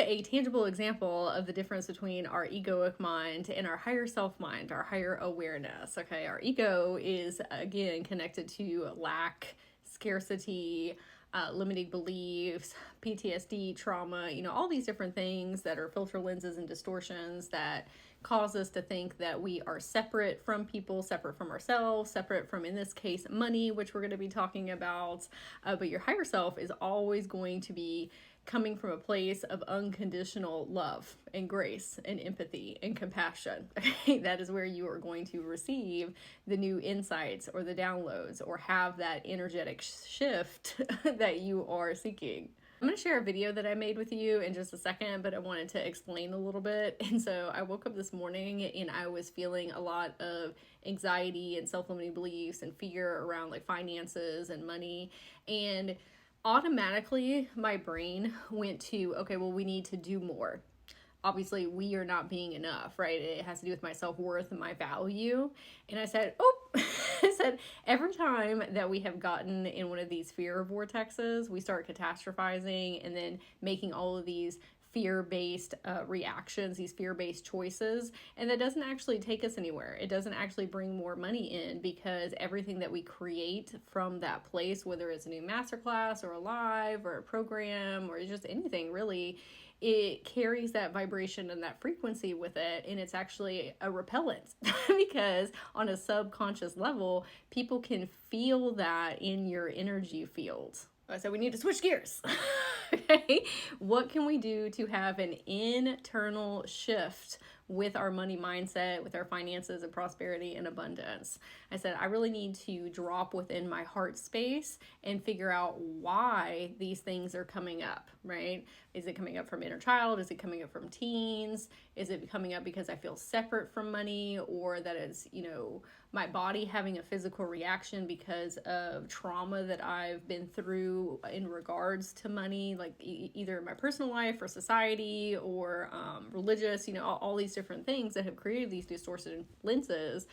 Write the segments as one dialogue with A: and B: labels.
A: a tangible example of the difference between our egoic mind and our higher self mind, our higher awareness. Okay, our ego is again connected to lack, scarcity, limiting beliefs, PTSD, trauma, all these different things that are filter lenses and distortions that cause us to think that we are separate from people, separate from ourselves, separate from, in this case, money, which we're going to be talking about. But your higher self is always going to be coming from a place of unconditional love and grace and empathy and compassion. That is where you are going to receive the new insights or the downloads or have that energetic shift that you are seeking. I'm going to share a video that I made with you in just a second, but I wanted to explain a little bit. And so I woke up this morning and I was feeling a lot of anxiety and self-limiting beliefs and fear around like finances and money. And automatically my brain went to, okay, well, we need to do more. Obviously, we are not being enough, right? It has to do with my self-worth and my value. And I said, I said, every time that we have gotten in one of these fear vortexes, we start catastrophizing and then making all of these fear-based reactions, these fear-based choices, and that doesn't actually take us anywhere. It doesn't actually bring more money in, because everything that we create from that place, whether it's a new masterclass or a live or a program or just anything really, it carries that vibration and that frequency with it, and it's actually a repellent because on a subconscious level, people can feel that in your energy field. So we need to switch gears. Okay, what can we do to have an internal shift with our money mindset, with our finances and prosperity and abundance? I said, I really need to drop within my heart space and figure out why these things are coming up, right? Is it coming up from inner child? Is it coming up from teens? Is it coming up because I feel separate from money, or that it's, my body having a physical reaction because of trauma that I've been through in regards to money, like either in my personal life or society or religious, all these different things that have created these distorted lenses.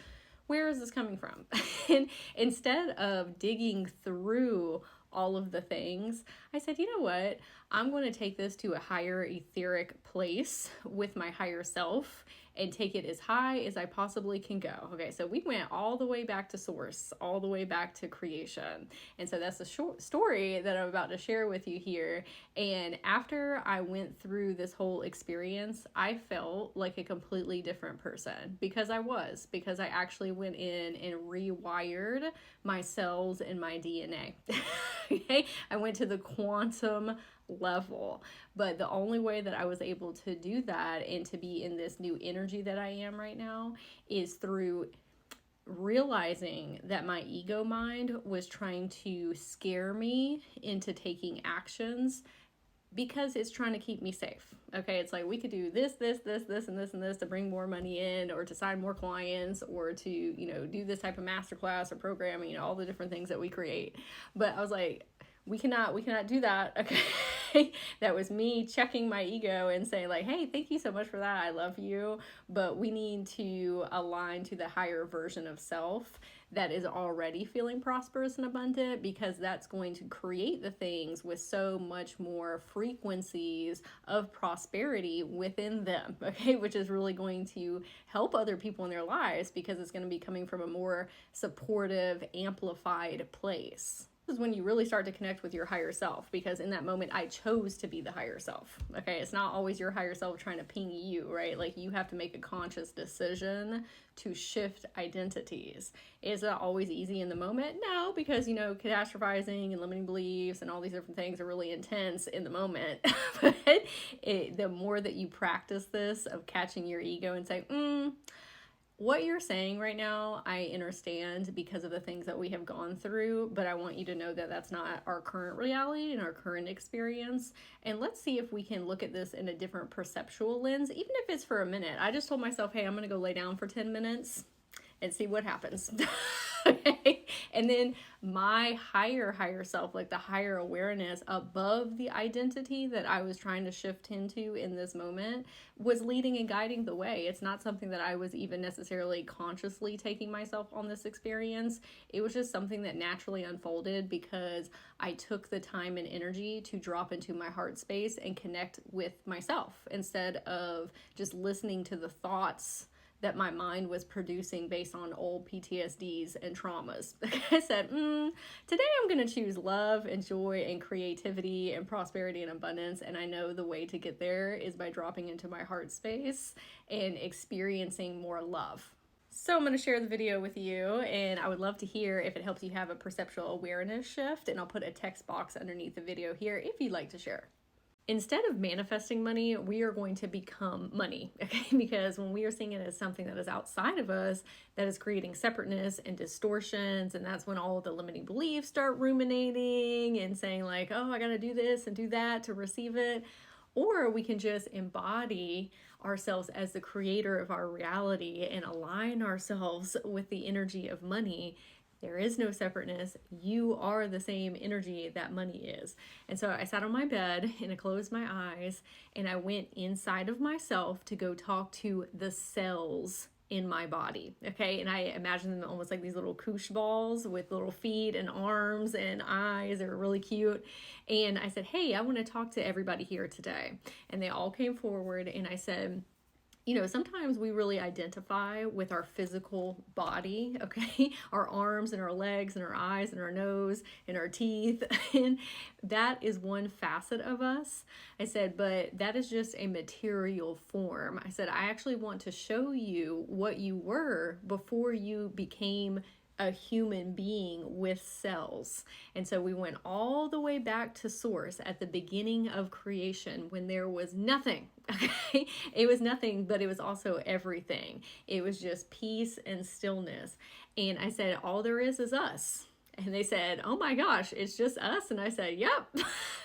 A: Where is this coming from? And instead of digging through all of the things, I said, you know what? I'm going to take this to a higher etheric place with my higher self and take it as high as I possibly can go. Okay, so we went all the way back to source, all the way back to creation. And so that's the short story that I'm about to share with you here. And after I went through this whole experience, I felt like a completely different person, because I actually went in and rewired my cells and my DNA. Okay, I went to the quantum level. But the only way that I was able to do that and to be in this new energy that I am right now is through realizing that my ego mind was trying to scare me into taking actions because it's trying to keep me safe. Okay, it's like we could do this, and this to bring more money in, or to sign more clients, or to, do this type of masterclass or programming, all the different things that we create. But I was like, we cannot do that. Okay. That was me checking my ego and saying like, hey, thank you so much for that. I love you. But we need to align to the higher version of self that is already feeling prosperous and abundant, because that's going to create the things with so much more frequencies of prosperity within them. Okay. Which is really going to help other people in their lives, because it's going to be coming from a more supportive, amplified place. Is when you really start to connect with your higher self, because in that moment I chose to be the higher self. Okay, it's not always your higher self trying to ping you, right? Like you have to make a conscious decision to shift identities. Is it always easy in the moment? No, because catastrophizing and limiting beliefs and all these different things are really intense in the moment. But the more that you practice this of catching your ego and say, what you're saying right now, I understand because of the things that we have gone through, but I want you to know that that's not our current reality and our current experience. And let's see if we can look at this in a different perceptual lens, even if it's for a minute. I just told myself, hey, I'm going to go lay down for 10 minutes and see what happens. Okay. And then my higher self, like the higher awareness above the identity that I was trying to shift into in this moment, was leading and guiding the way. It's not something that I was even necessarily consciously taking myself on this experience. It was just something that naturally unfolded because I took the time and energy to drop into my heart space and connect with myself instead of just listening to the thoughts that my mind was producing based on old PTSDs and traumas. I said, today I'm going to choose love and joy and creativity and prosperity and abundance. And I know the way to get there is by dropping into my heart space and experiencing more love. So I'm going to share the video with you, and I would love to hear if it helps you have a perceptual awareness shift. And I'll put a text box underneath the video here if you'd like to share. Instead of manifesting money, we are going to become money, okay? Because when we are seeing it as something that is outside of us, that is creating separateness and distortions, and that's when all of the limiting beliefs start ruminating and saying like, oh, I gotta do this and do that to receive it. Or we can just embody ourselves as the creator of our reality and align ourselves with the energy of money. There is no separateness. You are the same energy that money is. And so I sat on my bed and I closed my eyes and I went inside of myself to go talk to the cells in my body. Okay. And I imagined them almost like these little koosh balls with little feet and arms and eyes. They were really cute. And I said, hey, I want to talk to everybody here today. And they all came forward and I said, you know, sometimes we really identify with our physical body, okay? Our arms and our legs and our eyes and our nose and our teeth. And that is one facet of us. I said, but that is just a material form. I said, I actually want to show you what you were before you became a human being with cells. And so we went all the way back to source at the beginning of creation when there was nothing. Okay, it was nothing, but it was also everything. It was just peace and stillness. And I said, all there is us. And they said, oh my gosh, it's just us. And I said, yep.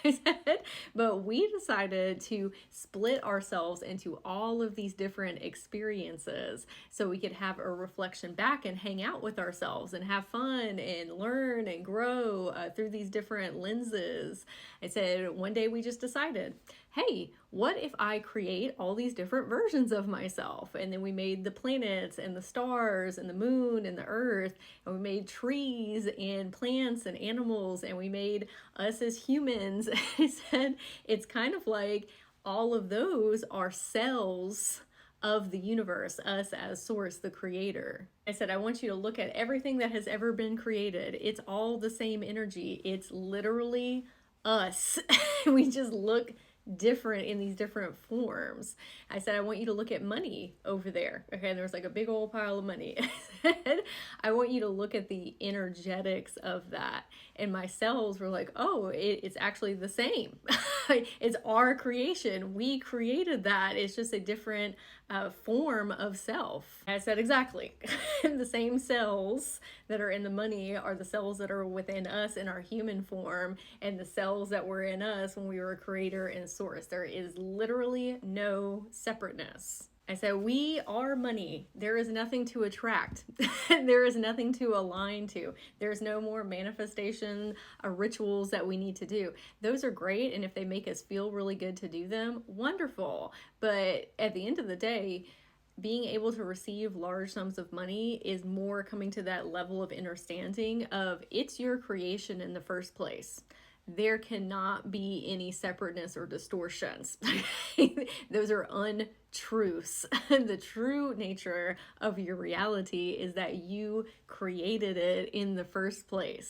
A: I said, but we decided to split ourselves into all of these different experiences so we could have a reflection back and hang out with ourselves and have fun and learn and grow through these different lenses. I said, one day we just decided, hey, what if I create all these different versions of myself? And then we made the planets and the stars and the moon and the earth, and we made trees and plants and animals, and we made us as humans. I said, it's kind of like all of those are cells of the universe, us as source, the creator. I said, I want you to look at everything that has ever been created. It's all the same energy. It's literally us. We just look different in these different forms. I said, I want you to look at money over there. Okay, there was like a big old pile of money. I said, I want you to look at the energetics of that. And my cells were like, oh, it's actually the same. It's our creation. We created that. It's just a different form of self. I said, exactly. The same cells that are in the money are the cells that are within us in our human form, and the cells that were in us when we were creator and source. There is literally no separateness. I said, we are money. There is nothing to attract. There is nothing to align to. There's no more manifestation rituals that we need to do. Those are great, and if they make us feel really good to do them, wonderful. But at the end of the day, being able to receive large sums of money is more coming to that level of understanding of it's your creation in the first place. There cannot be any separateness or distortions. Those are untruths. The true nature of your reality is that you created it in the first place.